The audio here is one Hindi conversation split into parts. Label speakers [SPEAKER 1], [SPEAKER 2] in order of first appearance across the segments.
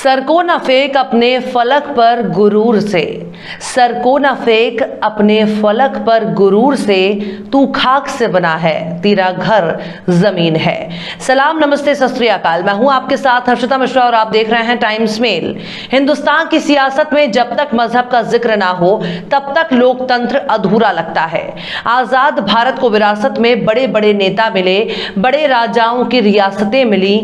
[SPEAKER 1] सर को न फेंक अपने फलक पर गुरूर से, सर को न फेंक अपने फलक पर गुरूर से, तू खाक से बना है, तेरा घर जमीन है। सलाम, नमस्ते, सत श्री अकाल। मैं हूं आपके साथ हर्षिता मिश्रा और आप देख रहे हैं टाइम्स मेल। हिंदुस्तान की सियासत में जब तक मजहब का जिक्र ना हो तब तक लोकतंत्र अधूरा लगता है। आजाद भारत को विरासत में बड़े बड़े नेता मिले, बड़े राजाओं की रियासतें मिली,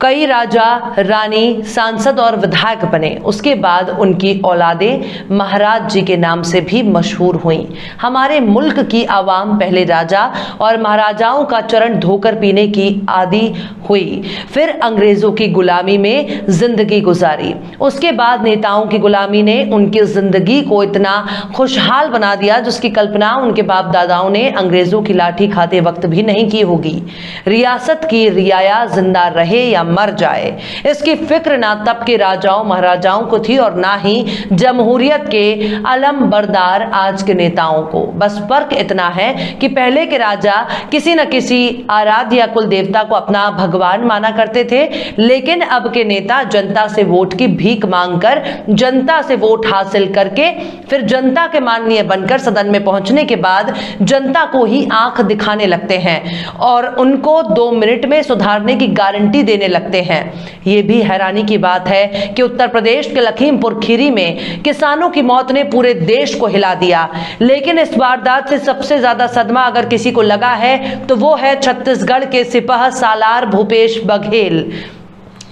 [SPEAKER 1] कई राजा रानी सांसद और विधायक बने। उसके बाद उनकी औलादें महाराज जी के नाम से भी मशहूर हुईं। हमारे मुल्क की आवाम पहले राजा और महाराजाओं का चरण धोकर पीने की आदी हुई, फिर अंग्रेजों की गुलामी में जिंदगी गुजारी। उसके बाद नेताओं की गुलामी ने उनकी जिंदगी को इतना खुशहाल बना दिया जिसकी कल्पना उनके बाप दादाओं ने अंग्रेजों की लाठी खाते वक्त भी नहीं की होगी। रियासत की रियाया जिंदा रहे या मर जाए, इसकी फिक्र ना तब के राजाओं महाराजाओं को थी और ना ही जमहूरियत के अलम बरदार आज के नेताओं को। बस फर्क इतना है कि पहले के राजा किसी न किसी आराध्य या कुल देवता को अपना भगवान माना करते थे, लेकिन अब के नेता जनता से वोट की भीख मांगकर, जनता से वोट हासिल करके, फिर जनता के माननीय बनकर सदन में पहुंचने के बाद जनता को ही आंख दिखाने लगते हैं और उनको 2 मिनट में सुधारने की गारंटी देने लगते हैं। यह भी हैरानी की बात है कि उत्तर प्रदेश के लखीमपुर खीरी में किसानों की मौत ने पूरे देश को हिला दिया, लेकिन इस वारदात से सबसे ज्यादा सदमा अगर किसी को लगा है तो वो है छत्तीसगढ़ के सिपह सालार भूपेश बघेल।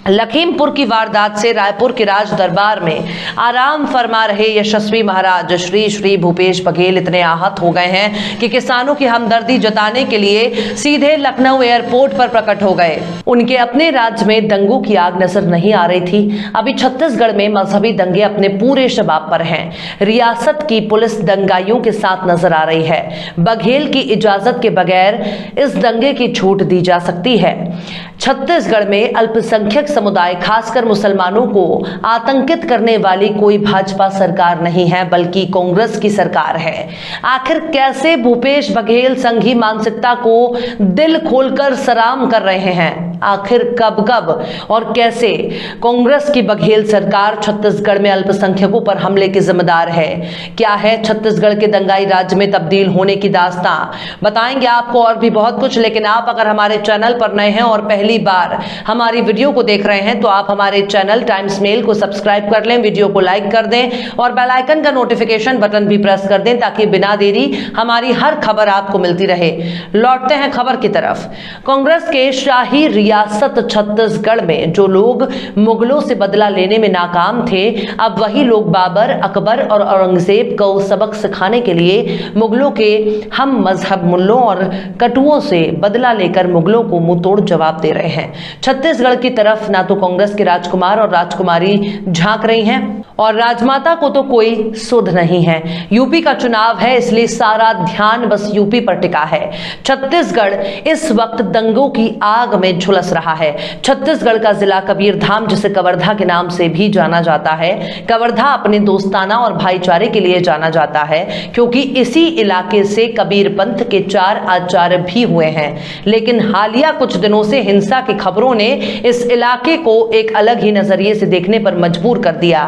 [SPEAKER 1] लखीमपुर की वारदात से रायपुर के राज दरबार में आराम फरमा रहे यशस्वी महाराज श्री श्री भूपेश बघेल इतने आहत हो गए हैं कि किसानों की हमदर्दी जताने के लिए सीधे लखनऊ एयरपोर्ट पर प्रकट हो गए। उनके अपने राज्य में दंगों की आग नजर नहीं आ रही थी, अभी छत्तीसगढ़ में मजहबी दंगे अपने पूरे शबाब पर हैं। रियासत की पुलिस दंगाइयों के साथ नजर आ रही है। बघेल की इजाजत के बगैर इस दंगे की छूट दी जा सकती है। छत्तीसगढ़ में अल्पसंख्यक समुदाय खासकर मुसलमानों को आतंकित करने वाली कोई भाजपा सरकार नहीं है, बल्कि कांग्रेस की सरकार है। आखिर कैसे भूपेश बघेल संघी मानसिकता को दिल खोलकर सलाम कर रहे हैं? आखिर कब कब और कैसे कांग्रेस की बघेल सरकार छत्तीसगढ़ में अल्पसंख्यकों पर हमले की जिम्मेदार है? क्या है छत्तीसगढ़ के दंगाई राज्य में तब्दील होने की दास्तां? बताएंगे आपको और भी बहुत कुछ। लेकिन आप अगर हमारे चैनल पर नए हैं और पहली बार हमारी वीडियो को देख रहे हैं तो आप हमारे चैनल टाइम्स मेल को सब्सक्राइब कर लें, वीडियो को लाइक कर दें और बेल आइकन का नोटिफिकेशन बटन भी प्रेस कर दें ताकि बिना देरी हमारी हर खबर आपको मिलती रहे। लौटते हैं खबर की तरफ। कांग्रेस के शाही रियासत छत्तीसगढ़ में जो लोग मुगलों से बदला लेने में नाकाम थे, अब वही लोग बाबर, अकबर और औरंगजेब को सबक सिखाने के लिए मुगलों के हम मजहब मुल्लों और कटुओं से बदला लेकर मुगलों को मुंह तोड़ जवाब दे रहे हैं। छत्तीसगढ़ की तरफ ना तो कांग्रेस के राजकुमार और राजकुमारी झांक रही हैं और राजमाता को तो कोई सुध नहीं है। यूपी का चुनाव है, इसलिए सारा ध्यान बस यूपी पर टिका है। छत्तीसगढ़ इस वक्त दंगों की आग में झुलस रहा है। छत्तीसगढ़ का जिला कबीरधाम, जिसे कवर्धा के नाम से भी जाना जाता है, कवर्धा अपने दोस्ताना और भाईचारे के लिए जाना जाता है क्योंकि इसी इलाके से कबीर पंथ के 4 आचार्य भी हुए हैं। लेकिन हालिया कुछ दिनों से हिंसा की खबरों ने इस इलाके को एक अलग ही नजरिए से देखने पर मजबूर कर दिया।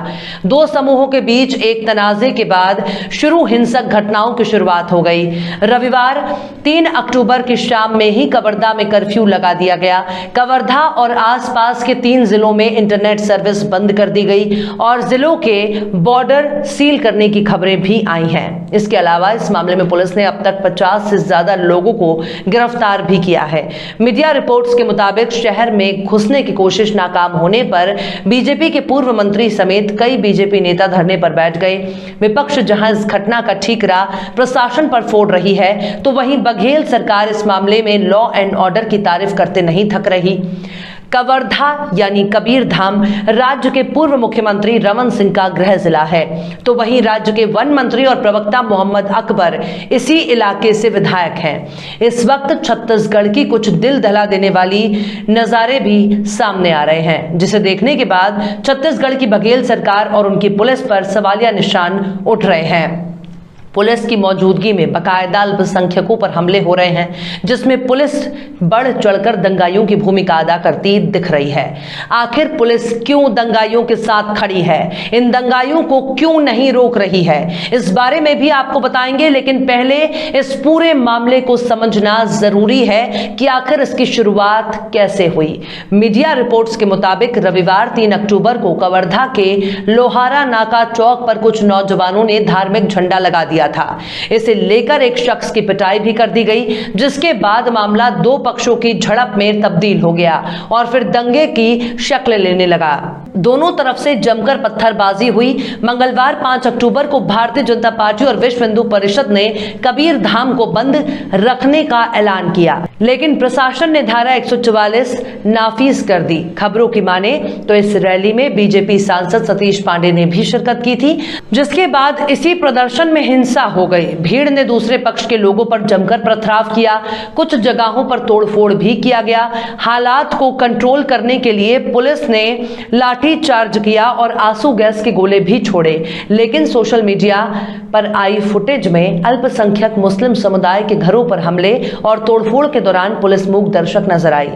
[SPEAKER 1] 2 समूहों के बीच एक तनाजे के बाद शुरू हिंसक घटनाओं की शुरुआत हो गई। रविवार 3 अक्टूबर की शाम में ही कवर्धा में कर्फ्यू लगा दिया गया। कवर्धा और आसपास के 3 जिलों में इंटरनेट सर्विस बंद कर दी गई और जिलों के बॉर्डर सील करने की खबरें भी आई हैं। इसके अलावा इस मामले में पुलिस ने अब तक 50 से ज्यादा लोगों को गिरफ्तार भी किया है। मीडिया रिपोर्ट्स के मुताबिक शहर में घुसने की कोशिश नाकाम होने पर बीजेपी के पूर्व मंत्री समेत कई बीजेपी नेता धरने पर बैठ गए। विपक्ष जहां इस घटना का ठीकरा प्रशासन पर फोड़ रही है, तो वहीं बघेल सरकार इस मामले में लॉ एंड ऑर्डर की तारीफ करते नहीं थक रही। कवर्धा यानी कबीरधाम राज्य के पूर्व मुख्यमंत्री रमन सिंह का गृह जिला है, तो वहीं राज्य के वन मंत्री और प्रवक्ता मोहम्मद अकबर इसी इलाके से विधायक हैं। इस वक्त छत्तीसगढ़ की कुछ दिल दहला देने वाली नजारे भी सामने आ रहे हैं, जिसे देखने के बाद छत्तीसगढ़ की बघेल सरकार और उनकी पुलिस पर सवालिया निशान उठ रहे हैं। पुलिस की मौजूदगी में बाकायदा अल्पसंख्यकों पर हमले हो रहे हैं, जिसमें पुलिस बढ़ चढ़कर दंगाइयों की भूमिका अदा करती दिख रही है। आखिर पुलिस क्यों दंगाइयों के साथ खड़ी है, इन दंगाइयों को क्यों नहीं रोक रही है, इस बारे में भी आपको बताएंगे। लेकिन पहले इस पूरे मामले को समझना जरूरी है कि आखिर इसकी शुरुआत कैसे हुई। मीडिया रिपोर्ट्स के मुताबिक रविवार 3 अक्टूबर को कवर्धा के लोहारा नाका चौक पर कुछ नौजवानों ने धार्मिक झंडा लगा दिया था। इसे लेकर एक शख्स की पिटाई भी कर दी गई, जिसके बाद मामला दो पक्षों की झड़प में तब्दील हो गया और फिर दंगे की शक्ल लेने लगा। दोनों तरफ से जमकर पत्थरबाजी हुई। मंगलवार 5 अक्टूबर को भारतीय जनता पार्टी और विश्व हिंदू परिषद ने कबीर धाम को बंद रखने का ऐलान किया, लेकिन प्रशासन ने धारा 144 नाफिज कर दी। खबरों की माने तो इस रैली में बीजेपी सांसद सतीश पांडे ने भी शिरकत की थी, जिसके बाद इसी प्रदर्शन में हिंसा हो गई। भीड़ ने दूसरे पक्ष के लोगों पर जमकर पथराव किया, कुछ जगहों पर तोड़फोड़ भी किया गया। हालात को कंट्रोल करने के लिए पुलिस ने लाठी चार्ज किया और आंसू गैस के गोले भी छोड़े, लेकिन सोशल मीडिया पर आई फुटेज में अल्पसंख्यक मुस्लिम समुदाय के घरों पर हमले और तोड़फोड़ के दौरान पुलिस मूक दर्शक नजर आई।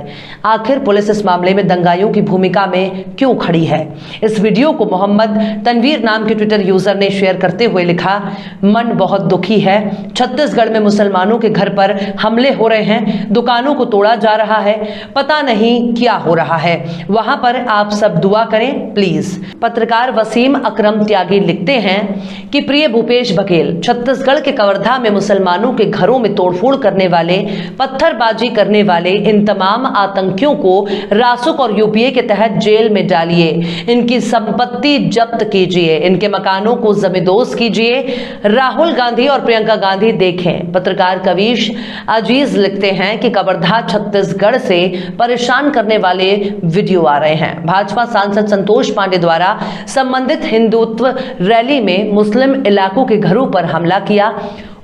[SPEAKER 1] आखिर पुलिस इस मामले में दंगाइयों की भूमिका में क्यों खड़ी है? इस वीडियो को मोहम्मद तनवीर नाम के ट्विटर यूजर ने शेयर करते हुए लिखा, मन बहुत दुखी है। छत्तीसगढ़ में मुसलमानों के घर पर हमले हो रहे हैं, दुकानों को तोड़ा जा रहा है, पता नहीं क्या हो रहा है। वहां पर आप सब दुआ करें प्लीज। पत्रकार वसीम अकरम त्यागी लिखते हैं कि प्रिय भूपेश बघेल, छत्तीसगढ़ के कवर्धा में मुसलमानों के घरों में तोड़फोड़ करने वाले, पत्थरबाजी करने वाले इन तमाम आतंकियों को रासुक और यूपीए के तहत जेल में डालिए, इनकी संपत्ति जब्त कीजिए, इनके मकानों को जमींदोज कीजिए। राहुल गांधी और प्रियंका गांधी देखें। पत्रकार कविश अजीज लिखते हैं कि कवर्धा छत्तीसगढ़ से परेशान करने वाले वीडियो आ रहे हैं। भाजपा सांसद संतोष पांडे द्वारा संबंधित हिंदुत्व रैली में मुस्लिम इलाकों के घरों पर हमला किया,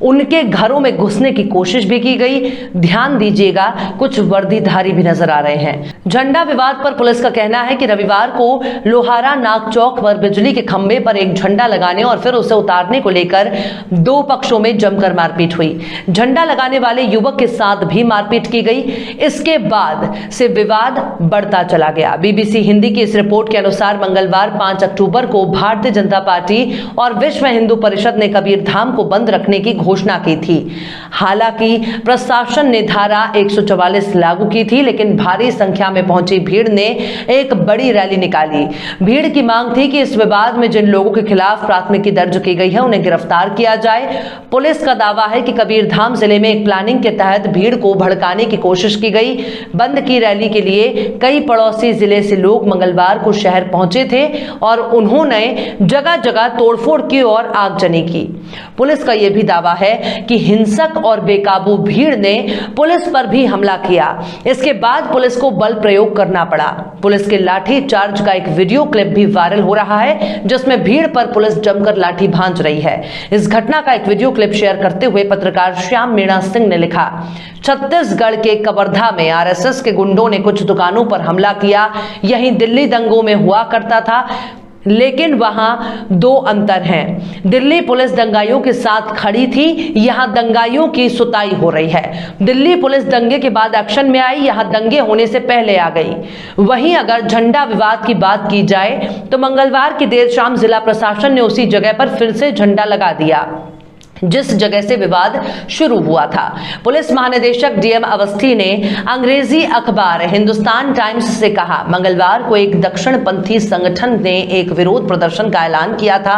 [SPEAKER 1] उनके घरों में घुसने की कोशिश भी की गई। ध्यान दीजिएगा, कुछ वर्दीधारी भी नजर आ रहे हैं। झंडा विवाद पर पुलिस का कहना है कि रविवार को लोहारा नाक चौक पर बिजली के खंभे पर एक झंडा लगाने और फिर उसे उतारने को लेकर दो पक्षों में जमकर मारपीट हुई। झंडा लगाने वाले युवक के साथ भी मारपीट की गई। इसके बाद से विवाद बढ़ता चला गया। बीबीसी हिंदी की इस रिपोर्ट के अनुसार मंगलवार 5 अक्टूबर को भारतीय जनता पार्टी और विश्व हिंदू परिषद ने कबीर धाम को बंद रखने की घोषणा की थी। हालांकि प्रशासन ने धारा 144 लागू की थी, लेकिन भारी संख्या में पहुंची भीड़ ने एक बड़ी रैली निकाली। भीड़ की मांग थी कि इस विवाद में जिन लोगों के खिलाफ प्राथमिकी दर्ज की गई है उन्हें गिरफ्तार किया जाए। पुलिस का दावा है कि कबीर धाम जिले में एक प्लानिंग के तहत भीड़ को भड़काने की कोशिश की गई। बंद की रैली के लिए कई पड़ोसी जिले से लोग मंगलवार को शहर पहुंचे थे और उन्होंने जगह जगह तोड़फोड़ की और आगजनी की। पुलिस का यह भी दावा है कि हिंसक और बेकाबू भीड़ ने पुलिस पर भी हमला किया। इसके बाद पुलिस को बल प्रयोग करना पड़ा। पुलिस के लाठी चार्ज का एक वीडियो क्लिप भी वायरल हो रहा है, जिसमें भीड़ पर पुलिस जमकर लाठी भांज रही है। इस घटना का एक वीडियो क्लिप शेयर करते हुए पत्रकार श्याम मीणा सिंह ने लिखा, छत्तीसगढ़ के कवर्धा में आरएसएस के गुंडों ने कुछ दुकानों पर हमला किया। यही दिल्ली दंगों में हुआ करता था, लेकिन वहां दो अंतर हैं। दिल्ली पुलिस दंगाइयों के साथ खड़ी थी, यहां दंगाइयों की सुताई हो रही है। दिल्ली पुलिस दंगे के बाद एक्शन में आई, यहां दंगे होने से पहले आ गई। वहीं अगर झंडा विवाद की बात की जाए तो मंगलवार की देर शाम जिला प्रशासन ने उसी जगह पर फिर से झंडा लगा दिया जिस जगह से विवाद शुरू हुआ था। पुलिस महानिदेशक डीएम अवस्थी ने अंग्रेजी अखबार हिंदुस्तान टाइम्स से कहा, मंगलवार को एक दक्षिणपंथी संगठन ने एक विरोध प्रदर्शन का ऐलान किया था।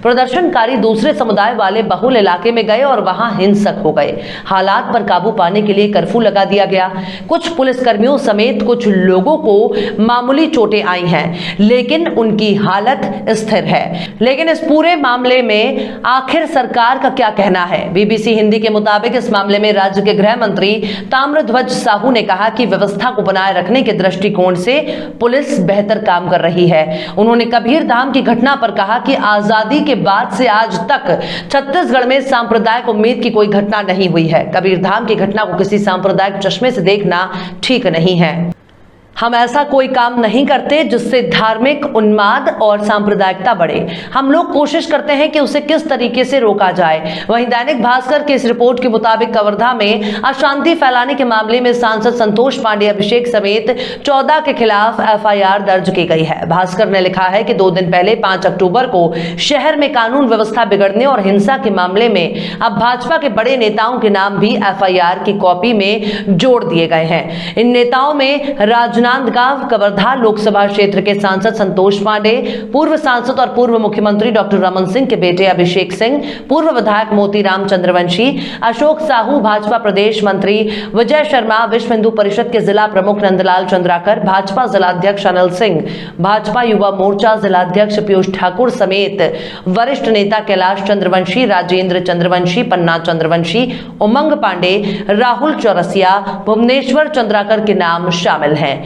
[SPEAKER 1] प्रदर्शनकारी दूसरे समुदाय वाले बहुल इलाके में गए और वहां हिंसक हो गए। हालात पर काबू पाने के लिए कर्फ्यू लगा दिया गया। कुछ पुलिसकर्मियों समेत कुछ लोगों को मामूली चोटें आई हैं, लेकिन उनकी हालत स्थिर है। लेकिन इस पूरे मामले में आखिर सरकार का क्या कहना है? बीबीसी हिंदी के मुताबिक इस मामले में राज्य के गृह मंत्री ताम्रध्वज साहू ने कहा कि व्यवस्था को बनाए रखने के दृष्टिकोण से पुलिस बेहतर काम कर रही है। उन्होंने कबीर धाम की घटना पर कहा कि आजादी के बाद से आज तक छत्तीसगढ़ में सांप्रदायिक उम्मीद की कोई घटना नहीं हुई है। कबीर धाम की घटना को किसी सांप्रदायिक चश्मे से देखना ठीक नहीं है। हम ऐसा कोई काम नहीं करते जिससे धार्मिक उन्माद और सांप्रदायिकता बढ़े। हम लोग कोशिश करते हैं कि उसे किस तरीके से रोका जाए। वहीं दैनिक भास्कर की इस रिपोर्ट के मुताबिक कवर्धा में अशांति फैलाने के मामले में सांसद संतोष पांडे अभिषेक समेत 14 के खिलाफ एफआईआर दर्ज की गई है। भास्कर ने लिखा है कि 2 दिन पहले 5 अक्टूबर को शहर में कानून व्यवस्था बिगड़ने और हिंसा के मामले में अब भाजपा के बड़े नेताओं के नाम भी एफआईआर की कॉपी में जोड़ दिए गए हैं। इन नेताओं में राजनांदगांव कवर्धा लोकसभा क्षेत्र के सांसद संतोष पांडे, पूर्व सांसद और पूर्व मुख्यमंत्री डॉक्टर रमन सिंह के बेटे अभिषेक सिंह, पूर्व विधायक मोतीराम चंद्रवंशी, अशोक साहू, भाजपा प्रदेश मंत्री विजय शर्मा, विश्व हिंदू परिषद के जिला प्रमुख नंदलाल चंद्राकर, भाजपा जिलाध्यक्ष अनिल सिंह, भाजपा युवा मोर्चा जिलाध्यक्ष पीयूष ठाकुर समेत वरिष्ठ नेता कैलाश चंद्रवंशी, राजेंद्र चंद्रवंशी, पन्ना चंद्रवंशी, उमंग पांडे, राहुल चौरसिया, भुवनेश्वर चंद्राकर के नाम शामिल हैं।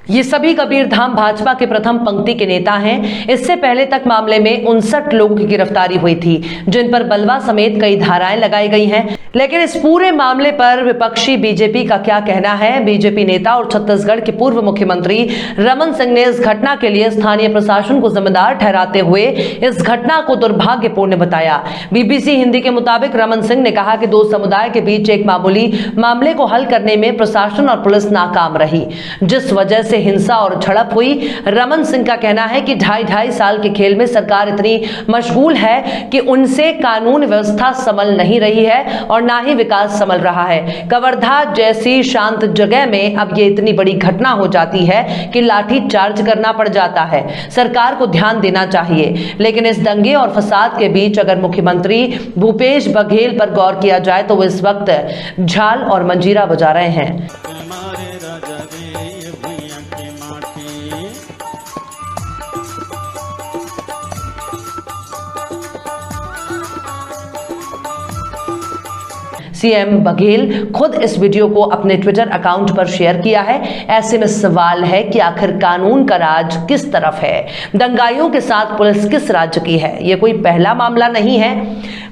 [SPEAKER 1] ये सभी कबीरधाम भाजपा के प्रथम पंक्ति के नेता हैं। इससे पहले तक मामले में 59 लोगों की गिरफ्तारी हुई थी, जिन पर बलवा समेत कई धाराएं लगाई गई हैं। लेकिन इस पूरे मामले पर विपक्षी बीजेपी का क्या कहना है? बीजेपी नेता और छत्तीसगढ़ के पूर्व मुख्यमंत्री रमन सिंह ने इस घटना के लिए स्थानीय प्रशासन को जिम्मेदार ठहराते हुए इस घटना को दुर्भाग्यपूर्ण बताया। बीबीसी हिंदी के मुताबिक रमन सिंह ने कहा कि 2 समुदाय के बीच एक मामूली मामले को हल करने में प्रशासन और पुलिस नाकाम रही, जिस वजह से हिंसा और झड़प हुई। रमन सिंह का कहना है कि 2.5 साल के खेल में सरकार इतनी मशगूल है कि उनसे कानून व्यवस्था संभल नहीं रही है और ना ही विकास संभल रहा है। कवर्धा जैसी शांत जगह में अब ये इतनी बड़ी घटना हो जाती है कि लाठी चार्ज करना पड़ जाता है। सरकार को ध्यान देना चाहिए। लेकिन इस दंगे और फसाद के बीच अगर मुख्यमंत्री भूपेश बघेल पर गौर किया जाए तो वो इस वक्त झाल और मंजीरा बजा रहे हैं। सीएम बघेल खुद इस वीडियो को अपने ट्विटर अकाउंट पर शेयर किया है। ऐसे में सवाल है कि आखिर कानून का राज किस तरफ है? दंगाइयों के साथ पुलिस किस राज्य की है? यह कोई पहला मामला नहीं है,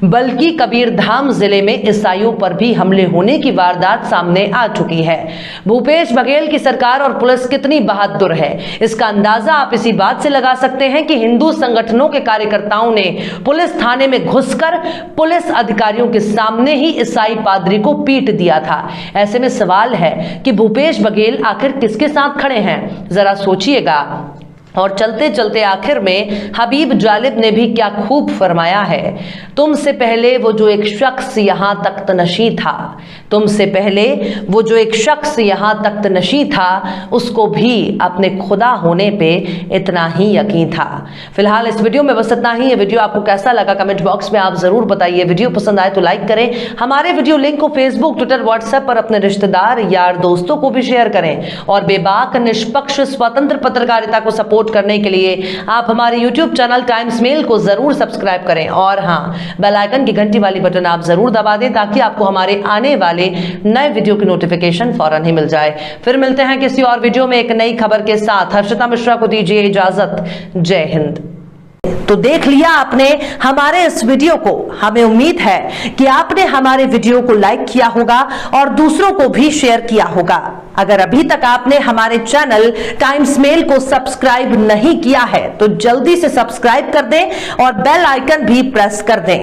[SPEAKER 1] बल्कि कबीरधाम जिले में ईसाइयों पर भी हमले होने की वारदात सामने आ चुकी है। भूपेश बघेल की सरकार और पुलिस कितनी बहादुर है, इसका अंदाजा आप इसी बात से लगा सकते हैं कि हिंदू संगठनों के कार्यकर्ताओं ने पुलिस थाने में घुसकर पुलिस अधिकारियों के सामने ही ईसाई पादरी को पीट दिया था। ऐसे में सवाल है कि भूपेश बघेल आखिर किसके साथ खड़े हैं? जरा सोचिएगा। और चलते चलते आखिर में हबीब जालिब ने भी क्या खूब फरमाया है, तुमसे पहले वो जो एक शख्स यहां तख्त नशी था, तुमसे पहले वो जो एक शख्स यहां तख्त नशी था, उसको भी अपने खुदा होने पे इतना ही यकीन था। फिलहाल इस वीडियो में बस इतना ही। ये वीडियो आपको कैसा लगा कमेंट बॉक्स में आप जरूर बताइए। वीडियो पसंद आए तो लाइक करें। हमारे वीडियो लिंक को फेसबुक, ट्विटर, व्हाट्सएप पर अपने रिश्तेदार, यार, दोस्तों को भी शेयर करें। और बेबाक, निष्पक्ष, स्वतंत्र पत्रकारिता को सपोर्ट करने के लिए आप हमारे YouTube चैनल टाइम्स मेल को जरूर सब्सक्राइब करें। और हाँ, बेल आइकन की घंटी वाली बटन आप जरूर दबा दें ताकि आपको हमारे आने वाले नए वीडियो की नोटिफिकेशन फौरन ही मिल जाए। फिर मिलते हैं किसी और वीडियो में एक नई खबर के साथ। हर्षिता मिश्रा को दीजिए इजाजत। जय हिंद। तो देख लिया आपने हमारे इस वीडियो को। हमें उम्मीद है कि आपने हमारे वीडियो को लाइक किया होगा और दूसरों को भी शेयर किया होगा। अगर अभी तक आपने हमारे चैनल टाइम्स मेल को सब्सक्राइब नहीं किया है तो जल्दी से सब्सक्राइब कर दें और बेल आइकन भी प्रेस कर दें।